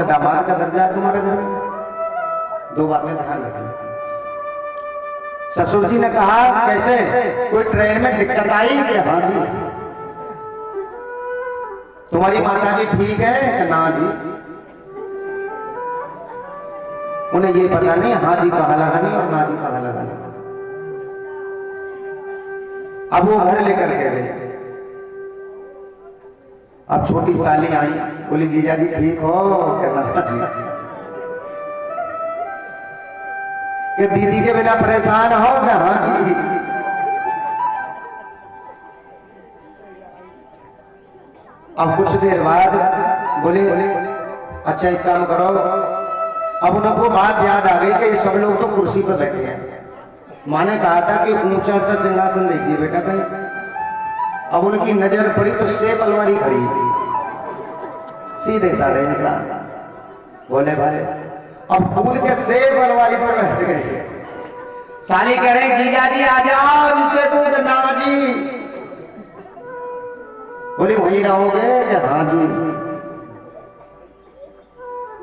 दामाद का दर्जा है तुम्हारे घर में। दो बातें ध्यान रखना। ससुर जी ने कहा कैसे, कोई ट्रेन में दिक्कत आई कि हाँ जी। तुम्हारी माता जी ठीक है कि ना जी। उन्हें ये पता नहीं हाँ जी कहाँ लगानी और ना जी कहाँ लगानी। अब वो घर लेकर के गए। अब छोटी साली आई, बोली जीजा जी ठीक हो कहना जी कि दीदी के बिना परेशान हो क्या? हाँ जी। अब कुछ देर बाद बोले अच्छा एक काम करो। अब उनको बात याद आ गई कि सब लोग तो कुर्सी पर बैठे हैं। माँ ने कहा था कि ऊंचा सा सिंहासन देखिए बेटा कहीं। अब उनकी नजर पड़ी तो सेब अलमारी खड़ी, सीधे साधे इंसान बोले भाई। अब कूद के सेब अलमारी पर बैठ गए। साली कह रहे जीजा जी आ जाओ नीचे कूद। ना जी। बोले वहीं रहोगे क्या? हाँ जी।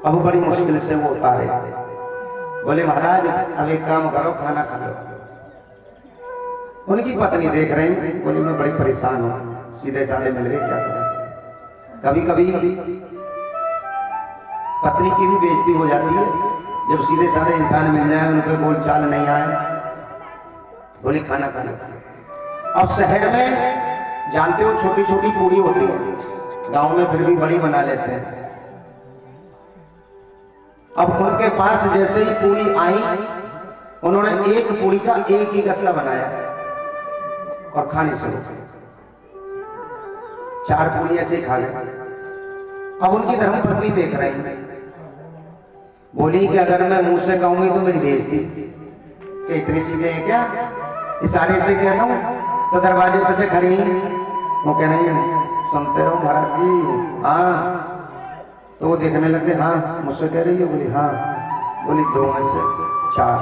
अब बड़ी मुश्किल से वो उतारे। बोले महाराज अब एक काम करो, खाना खा लो। उनकी पत्नी देख रही, बोली मैं बड़ी परेशान हूँ, सीधे साधे मिल गए क्या करें। कभी कभी पत्नी की भी बेइज्जती हो जाती है जब सीधे साधे इंसान मिल जाए, उनके बोल चाल नहीं आए। बोली खाना खा लो। अब शहर में जानते हो छोटी छोटी पूड़ी होती है, गांव में फिर भी बड़ी बना लेते हैं। अब उनके पास जैसे ही पूड़ी आई, उन्होंने एक पूड़ी का एक ही गस्सा बनाया और खाने शुरू। 4 पूड़ी ऐसे ही खा गए। अब उनकी धर्मपत्नी देख रही, बोली कि अगर मैं मुंह से कहूंगी तो मेरी बेइज्जती, कि इतने सीधे हैं क्या, इशारे से कह रहा हूं। तो दरवाजे पर से खड़ी वो कह रही सुनते हो महाराज जी? हाँ। तो वो देखने लगे, हाँ मुझसे कह रही हो? बोली हाँ। बोली 2 में से 4,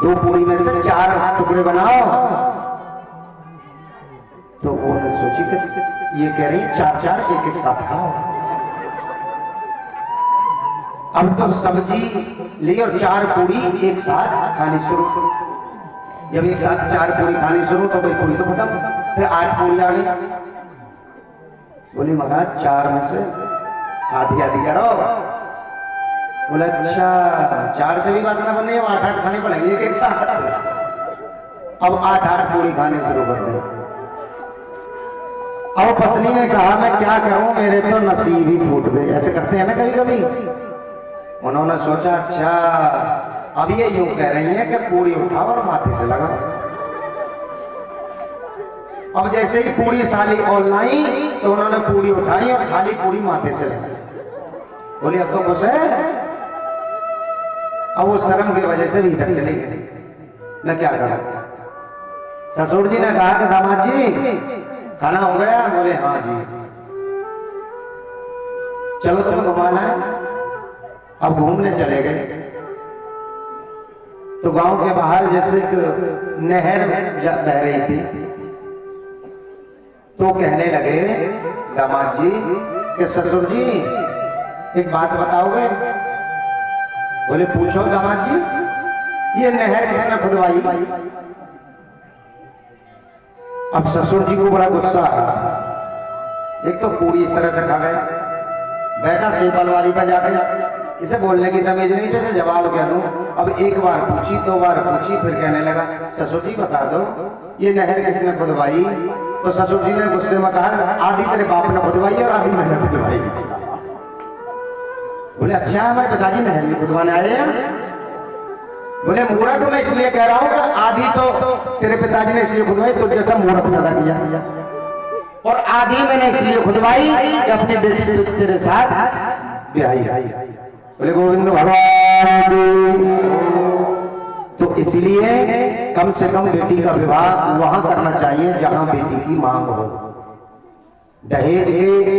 2 पूरी में से 4 टुकड़े बनाओ। तो उन्होंने सोची कि ये कह रही 4-4 एक साथ खाओ। अब तो सब्जी ली और 4 पूरी एक साथ खानी शुरू। जब एक साथ 4 पूरी खानी शुरू तो भाई पूरी तो खत्म, फिर 8 पूरी आ गई। बोली महाराज 4 में से आधी आधी करो। बोला अच्छा 4 से भी बात ना बने, 8-8 खानी पड़ेगी एक साथ। अब 8-8 पूरी खाने शुरू कर दे। अब पत्नी ने कहा मैं क्या करूं, मेरे तो नसीब ही फूट गए। ऐसे करते हैं ना कभी कभी। उन्होंने सोचा अच्छा अब ये यूं कह रही है कि पूरी उठाओ और माथे से लगाओ। अब जैसे ही पूरी साली ऑनलाइन तो उन्होंने पूरी उठाई और खाली पूरी माथे से लगाई। बोली अब तो खुश है। अब वो शर्म की वजह से भीतर चले गए, मैं क्या करूं। ससुर जी ने कहा कि दामाद जी खाना हो गया? बोले हाँ जी। चलो तुम्हें घुमाना है। अब घूमने चले गए तो गांव के बाहर जैसे एक नहर बह रही थी, तो कहने लगे दामाद जी कि ससुर जी एक बात बताओगे? बोले पूछो दामाद जी। ये नहर किसने खुदवाई? अब ससुर जी को बड़ा गुस्सा आया। एक तो पूरी इस तरह से खा गए, बैठा सेब अलमारी पर जाके, इसे बोलने की तमीज नहीं थे, जवाब क्या दूं। अब एक बार पूछी, 2 बार पूछी, फिर कहने लगा ससुर जी बता दो ये नहर किसने खुदवाई? तो ससुर जी ने गुस्से में कहा आधी तेरे बाप ने खुदवाई और आधी मैंने खुदवाई। बोले अच्छा हमारे पिताजी नहर में खुदवाने आए हैं? बोले मूर्ख मैं इसलिए कह रहा हूं कि आधी तो तेरे पिताजी ने इसलिए खुदवाई तो जैसा मूर्ख पैदा किया, और आधी मैंने इसलिए खुदवाई कि अपनी बेटी तेरे साथ ब्याही। बोले गोविंद भगवान। तो इसलिए कम से कम बेटी का विवाह वहां करना चाहिए जहां बेटी की मांग हो। दहेज के